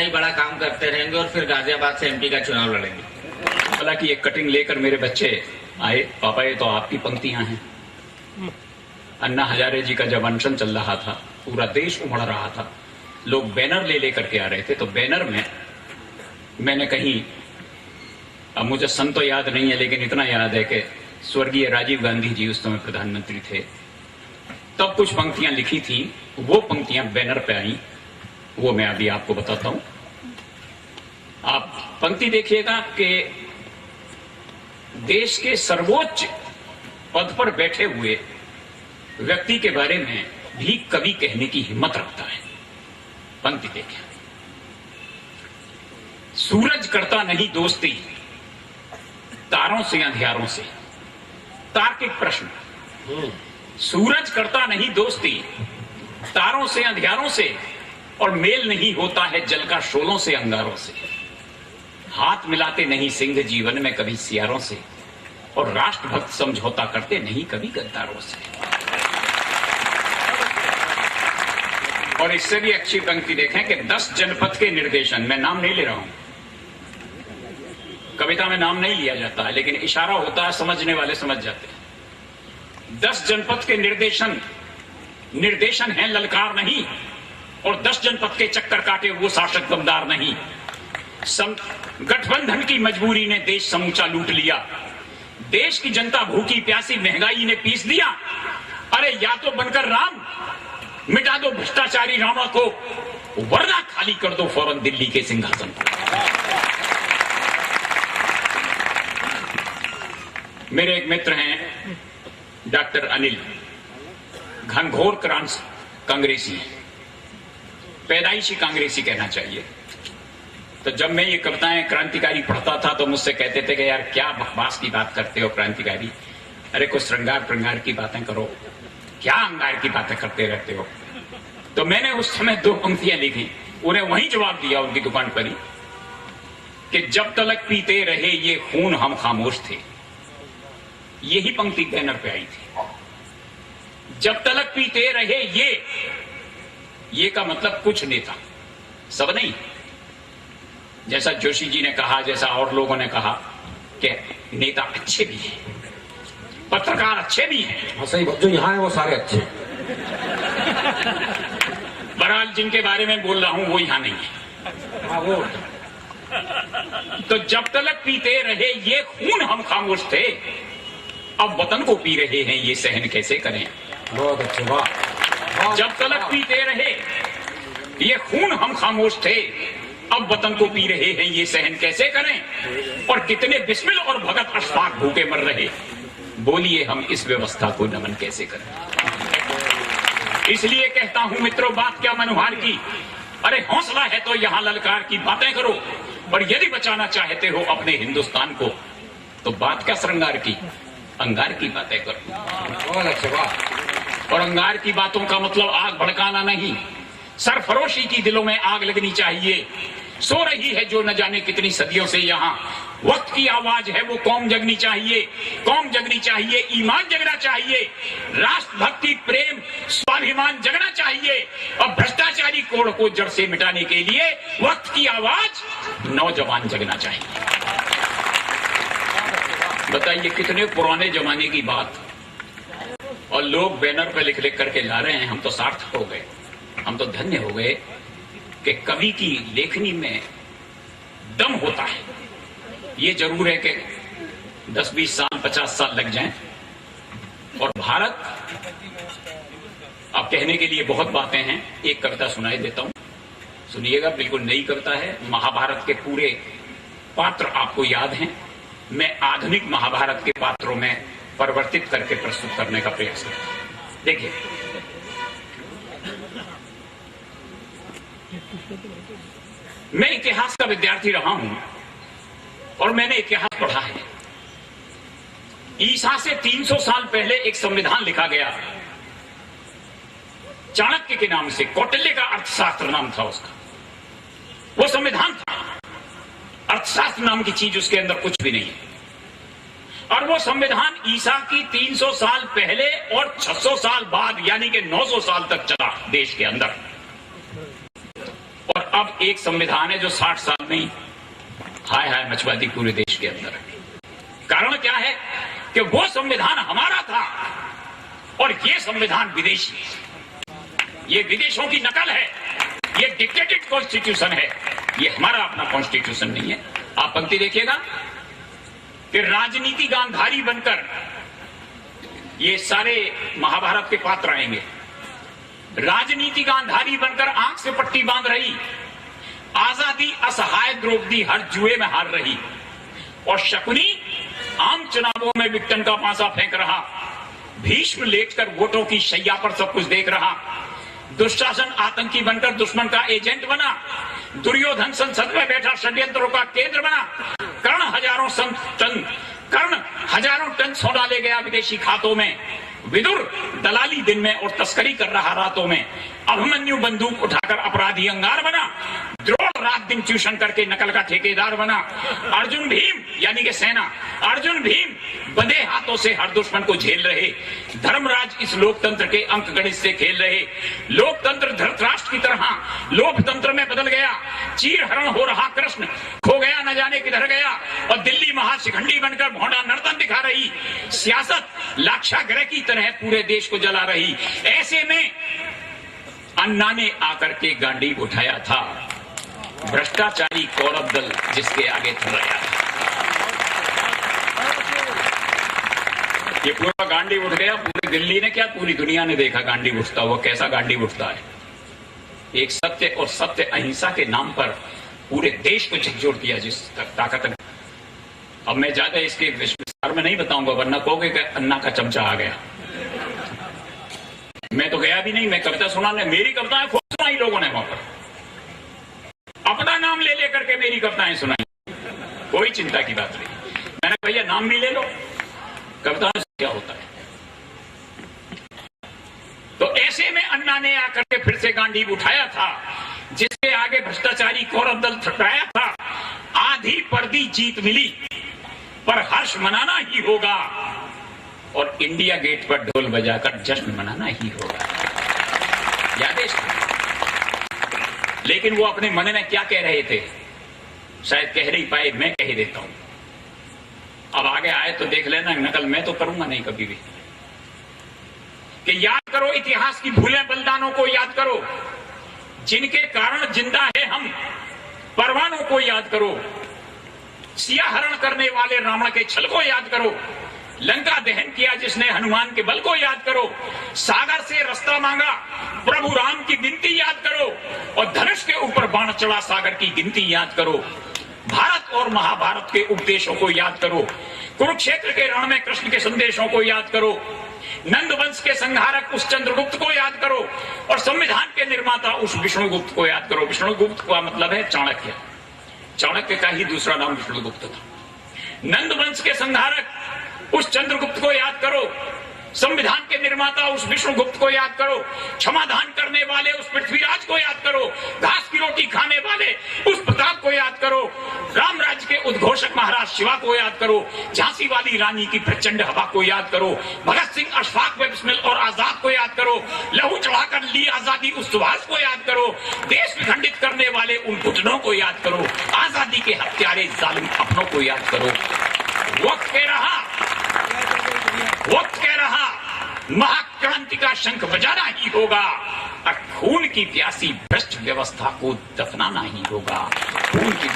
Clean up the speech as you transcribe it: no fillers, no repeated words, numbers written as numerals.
ही बड़ा काम करते रहेंगे और फिर गाजियाबाद से एमपी का चुनाव लड़ेंगे। हालांकि ये कटिंग लेकर मेरे बच्चे आए, पापा ये तो आपकी पंक्तियां हैं। अन्ना हजारे जी का जब अनशन चल रहा था, पूरा देश उमड़ रहा था, लोग बैनर ले लेकर के आ रहे थे, तो बैनर में मैंने कहीं, अब मुझे सन तो याद नहीं है लेकिन इतना याद है कि स्वर्गीय राजीव गांधी जी उस समय प्रधानमंत्री थे, तब कुछ पंक्तियां लिखी थी, वो पंक्तियां बैनर पे आई, वो मैं अभी आपको बताता हूं। आप पंक्ति देखिएगा कि देश के सर्वोच्च पद पर बैठे हुए व्यक्ति के बारे में भी कवि कहने की हिम्मत रखता है। पंक्ति देखिए, सूरज करता नहीं दोस्ती तारों से अंधियारों से। तार्किक प्रश्न, सूरज करता नहीं दोस्ती तारों से अंधियारों से, और मेल नहीं होता है जल का शोलों से अंगारों से। हाथ मिलाते नहीं सिंह जीवन में कभी सियारों से, और राष्ट्रभक्त समझौता करते नहीं कभी गद्दारों से। और इससे भी अच्छी पंक्ति देखें कि 10 जनपद के निर्देशन, मैं नाम नहीं ले रहा हूं, कविता में नाम नहीं लिया जाता है, लेकिन इशारा होता है, समझने वाले समझ जाते हैं। 10 जनपद के निर्देशन है ललकार नहीं, और 10 जनपद के चक्कर काटे वो शासक दमदार नहीं। गठबंधन की मजबूरी ने देश समूचा लूट लिया, देश की जनता भूखी प्यासी महंगाई ने पीस दिया। अरे या तो बनकर राम मिटा दो भ्रष्टाचारी रावण को, वरना खाली कर दो फौरन दिल्ली के सिंहासन को। मेरे एक मित्र हैं डॉक्टर अनिल, घनघोर कांग्रेसी हैं, पैदाइशी कांग्रेसी कहना चाहिए। तो जब मैं ये कविताएं क्रांतिकारी पढ़ता था तो मुझसे कहते थे कि यार क्या बकवास की बात करते हो क्रांतिकारी, अरे कुछ श्रृंगार प्रंगार की बातें करो, क्या अंगार की बातें करते रहते हो। तो मैंने उस समय 2 पंक्तियां लिखी, उन्हें वहीं जवाब दिया उनकी दुकान पर ही कि जब तलक पीते रहे ये खून हम खामोश थे। यही पंक्ति बैनर पे आई थी, जब तलक पीते रहे ये का मतलब कुछ नेता, सब नहीं। जैसा जोशी जी ने कहा, जैसा और लोगों ने कहा कि नेता अच्छे भी हैं, पत्रकार अच्छे भी हैं। सही, जो यहाँ है वो सारे अच्छे। बहरहाल जिनके बारे में बोल रहा हूं वो यहाँ नहीं है। हाँ, वो तो जब तलक पीते रहे ये खून हम खामोश थे, अब वतन को पी रहे हैं ये सहन कैसे करें। बहुत अच्छे, वाह। जब तलक पीते रहे ये खून हम खामोश थे, अब वतन को पी रहे हैं ये सहन कैसे करें। और कितने बिस्मिल और भगत अशफाक भूखे मर रहे, बोलिए हम इस व्यवस्था को नमन कैसे करें। इसलिए कहता हूं मित्रों, बात क्या मनोहार की, अरे हौसला है तो यहां ललकार की बातें करो, और यदि बचाना चाहते हो अपने हिंदुस्तान को तो बात क्या श्रृंगार की, अंगार की बातें करो। बहुत अच्छे, वाह। और अंगार की बातों का मतलब आग भड़काना नहीं, सरफरोशी की दिलों में आग लगनी चाहिए। सो रही है जो न जाने कितनी सदियों से यहाँ, वक्त की आवाज है वो कौम जगनी चाहिए, कौम जगनी चाहिए, ईमान जगना चाहिए, राष्ट्रभक्ति प्रेम स्वाभिमान जगना चाहिए, और भ्रष्टाचारी कोड़ को जड़ से मिटाने के लिए वक्त की आवाज नौजवान जगना चाहिए। बताइए कितने पुराने जमाने की बात, और लोग बैनर पर लिख लिख करके ला रहे हैं। हम तो सार्थक हो गए, हम तो धन्य हो गए कि कवि की लेखनी में दम होता है। ये जरूर है कि 10-20 साल 50 साल लग जाएं, और भारत, अब कहने के लिए बहुत बातें हैं, एक कविता सुनाई देता हूं, सुनिएगा, बिल्कुल नई कविता है। महाभारत के पूरे पात्र आपको याद हैं, मैं आधुनिक महाभारत के पात्रों में परिवर्तित करके प्रस्तुत करने का प्रयास करता हूं। देखिए, मैं इतिहास का विद्यार्थी रहा हूं और मैंने इतिहास पढ़ा है। ईसा से 300 साल पहले एक संविधान लिखा गया, चाणक्य के नाम से, कौटिल्य का अर्थशास्त्र नाम था उसका, वो संविधान था। अर्थशास्त्र नाम की चीज उसके अंदर कुछ भी नहीं है। और वो संविधान ईसा की 300 साल पहले और 600 साल बाद, यानी कि 900 साल तक चला देश के अंदर। और अब एक संविधान है जो 60 साल में ही हाय हाय मचवा दी पूरे देश के अंदर। कारण क्या है कि वो संविधान हमारा था और ये संविधान विदेशी, ये विदेशों की नकल है, ये डिक्टेटेड कॉन्स्टिट्यूशन है, ये हमारा अपना कॉन्स्टिट्यूशन नहीं है। आप पंक्ति देखिएगा कि राजनीति गांधारी बनकर ये सारे महाभारत के पात्र आएंगे। राजनीति गांधारी बनकर आंख से पट्टी बांध रही, आजादी असहाय द्रौपदी हर जुए में हार रही, और शकुनी आम चुनावों में विघटन का पासा फेंक रहा, भीष्म लेटकर वोटों की शैया पर सब कुछ देख रहा, दुशासन आतंकी बनकर दुश्मन का एजेंट बना, दुर्योधन संसद में बैठा षड्यंत्रों का केंद्र बना, कर्ण हजारों टन सोना ले गया विदेशी खातों में, विदुर दलाली दिन में और तस्करी कर रहा रातों में, अभिमन्यु बंदूक उठाकर अपराधी अंगार बना, द्रोण रात दिन ट्यूशन करके नकल का ठेकेदार बना, अर्जुन भीम यानी कि सेना, अर्जुन भीम बंधे हाथों से हर दुश्मन को झेल रहे, धर्मराज इस लोकतंत्र के अंक गणित से खेल रहे, लोकतंत्र धृतराष्ट्र की तरह लोकतंत्र में बदल गया, चीर हरण हो रहा कृष्ण खो गया न जाने किधर गया, और दिल्ली महाशिखंडी बनकर भौंडा नर्तन दिखा रही, सियासत लाक्षागृह की तरह पूरे देश को जला रही। ऐसे में अन्ना ने आकर के गांडी उठाया था, भ्रष्टाचारी कौरव दल जिसके आगे थर्राया था। ये पूरा गांडी उठ गया, पूरी दिल्ली ने क्या पूरी दुनिया ने देखा गांडी उठता हुआ, कैसा गांडी उठता है। एक सत्य और सत्य अहिंसा के नाम पर पूरे देश को झकझोर दिया जिस ताकत ने। अब मैं ज्यादा इसके विस्तार में नहीं बताऊंगा वरना कहोगे कि अन्ना का चमचा आ गया। मैं तो गया भी नहीं, मैं कविता सुनाने, मेरी कविताएं खूब सुनाई लोगों ने वहां पर, अपना नाम ले लेकर के मेरी कविताएं सुनाई, कोई चिंता की बात नहीं। मैंने भैया नाम भी ले लो, कविताओं से क्या होता है। तो ऐसे में अन्ना ने आकर के फिर से गांडी उठाया था, जिसके आगे भ्रष्टाचारी कौरव दल थर्राया था। आधी पर्दी जीत मिली पर हर्ष मनाना ही होगा, और इंडिया गेट पर ढोल बजाकर जश्न मनाना ही होगा। याद है? लेकिन वो अपने मन में क्या कह रहे थे शायद कह नहीं पाए, मैं कह देता हूं। अब आगे आए तो देख लेना, नकल मैं तो करूंगा नहीं कभी भी। कि याद करो इतिहास की भूलें बलिदानों को याद करो, जिनके कारण जिंदा है हम, परवानों को याद करो, सिया हरण करने वाले रावण के छल को याद करो, लंका दहन किया जिसने हनुमान के बल को याद करो, सागर से रास्ता मांगा प्रभु राम की गिनती याद करो, और धनुष के ऊपर बाण चढ़ा सागर की गिनती याद करो, भारत और महाभारत के उपदेशों को याद करो, कुरुक्षेत्र के रण में कृष्ण के संदेशों को याद करो, नंद वंश के संहारक उस चंद्रगुप्त को याद करो, और संविधान के निर्माता उस विष्णुगुप्त को याद करो। विष्णुगुप्त का मतलब है चाणक्य, चाणक्य का ही दूसरा नाम विष्णुगुप्त था। नंद वंश के संहारक उस चंद्रगुप्त को याद करो, संविधान के निर्माता उस विष्णुगुप्त को याद करो, क्षमादान करने वाले उस पृथ्वीराज को याद करो, घास की रोटी खाने वाले उस प्रताप को याद करो, राम राज्य के उद्घोषक महाराज शिवा को याद करो, झांसी वाली रानी की प्रचंड हवा को याद करो, भगत सिंह अशफाक बिस्मिल और आजाद को याद करो, लहू चढ़ाकर ली आजादी उस सुभाष को याद करो, देश विखंडित करने वाले उन घुटनों को याद करो, आजादी के हत्यारे जालिम अपनों को याद करो। वक्त कह रहा महाक्रांति का शंख बजाना ही होगा, और खून की प्यासी भ्रष्ट व्यवस्था को दफनाना ही होगा। खून की